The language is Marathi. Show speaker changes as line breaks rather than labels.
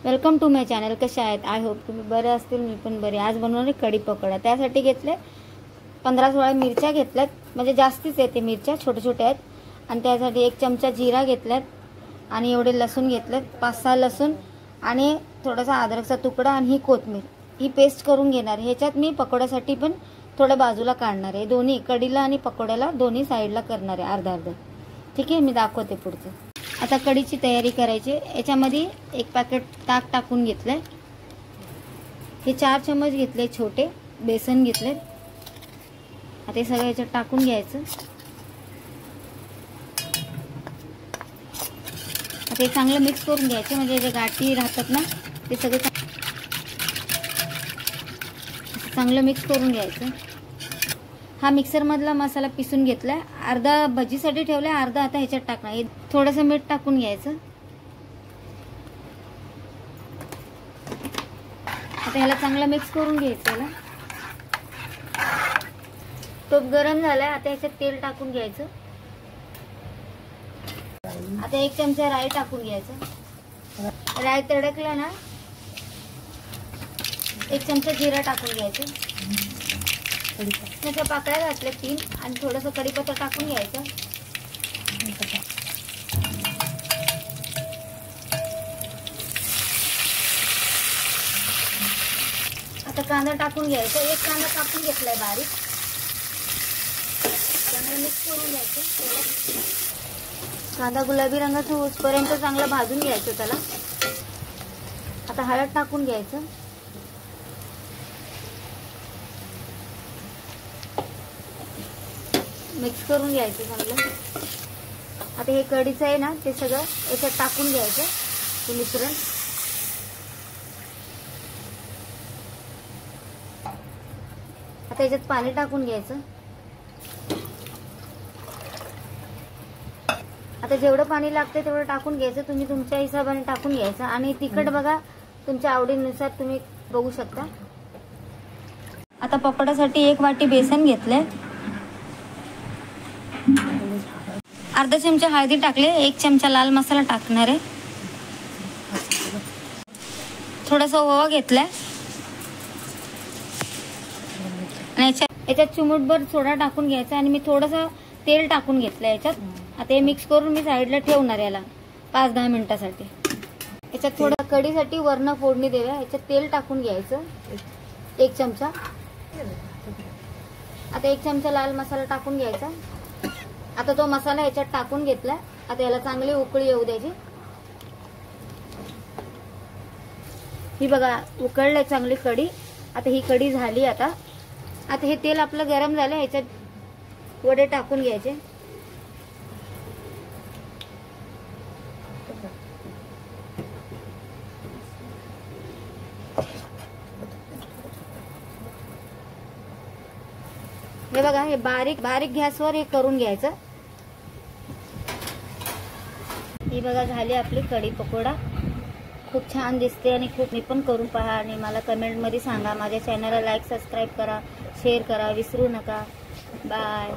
Welcome to my channel. कशा आहेत? आय होप तुम्ही बरे असतील. मी पण बरे. आज बनवणार आहे कढी पकोडा. त्यासाठी घेतले 15-16 मिरच्या घेतल्यात, म्हणजे जास्तीच येते मिरच्या, छोट्या छोट्या आहेत. आणि त्यासाठी 1 चमचा जिरा घेतलात आणि एवढे लसूण घेतलेत, 5-6 लसूण आणि थोडासा अद्रकचा तुकडा आणि ही कोथिंबीर. ही पेस्ट करून घेणार. ह्याच्यात मी पकोड्यासाठी पण थोडं बाजूला काढणार आहे. दोन्ही कढीला आणि पकोड्याला दोन्ही साईडला करणार आहे अर्धा. ठीक आहे, मी दाखवते पुढचं. आता कढीची तयारी करायची. याच्यामध्ये 1 पॅकेट ताक टाकून घेतलंय. हे 4 चम्मच घेतले छोटे बेसन घेतले. आता हे सगळं याच्यात टाकून घ्यायचं. आता हे चांगलं मिक्स करून घ्यायचे, म्हणजे जे गाठी राहतात ना ते सगळं चांगलं मिक्स करून घ्यायचं. हा मिक्सर मधला मसाला पिसून घेतलाय. अर्धा भजीसाठी ठेवलाय, अर्धा आता ह्याच्यात टाकणार. थोडंसं मीठ टाकून घ्यायचं. आता ह्याला चांगलं मिक्स करून घ्यायचं. याला तूप गरम झालाय. आता ह्याच्यात तेल टाकून घ्यायचं. आता 1 चमचा राई टाकून घ्यायचं. राई तडकला ना 1 चमचा जिरा टाकून घ्यायचं. त्याच्या पाकळ्या घातल्या 3 आणि थोडंसं कढीपत्ता टाकून घ्यायचं. आता कांदा टाकून घ्यायचा. 1 कांदा कापून घेतलाय बारीक. चांगलं मिक्स करून घ्यायचं. कांदा गुलाबी रंगाचा होईपर्यंत चांगला भाजून घ्यायचं त्याला. आता हळद टाकून घ्यायचं. मिक्स करून घ्यायचं चांगलं. आता हे कढीचं आहे ना ते सगळं याच्यात टाकून घ्यायचं, हे मिश्रण. आता याच्यात पाणी टाकून घ्यायचं. आता जेवढं पाणी लागतं तेवढं टाकून घ्यायचं. तुम्ही तुमच्या हिशोबाने टाकून घ्यायचं. आणि तिखट बघा तुमच्या आवडीनुसार तुम्ही बघू शकता. आता पकोड्यासाठी 1 वाटी बेसन घेतलंय. अर्धा चमचा हळदी टाकले. 1 चमचा लाल मसाला टाकणार आहे. थोडासा ओवा घेतलाय. आणि याच्यात चिमूटभर सोडा टाकून घ्यायचा. आणि मी थोडंसं तेल टाकून घेतलं याच्यात. आता हे मिक्स करून मी साईडला ठेवणार याला 5-10 मिनिटासाठी. याच्यात थोडं कढीसाठी वरण फोडणी देऊया. याच्यात तेल टाकून घ्यायचं 1 चमचा. आता 1 चमचा लाल मसाला टाकून घ्यायचा. आता तो मसाला याच्यात टाकून घेतलाय. आता याला चांगली उकळी येऊ द्यायची. ही बघा उकळलंय चांगली कढी. आता ही कढी झाली. आता हे तेल आपलं गरम झालं. याच्यात वडे टाकून घ्यायचे. हे बघा हे बारीक गॅसवर हे करून घ्यायचं. ही बघा झाली आपली कढी पकोडा. खूप छान दिसते आणि मी पण करून पहा आणि मला कमेंटमध्ये सांगा. माझ्या चॅनलला लाईक सबस्क्राईब करा, शेअर करा विसरू नका. बाय.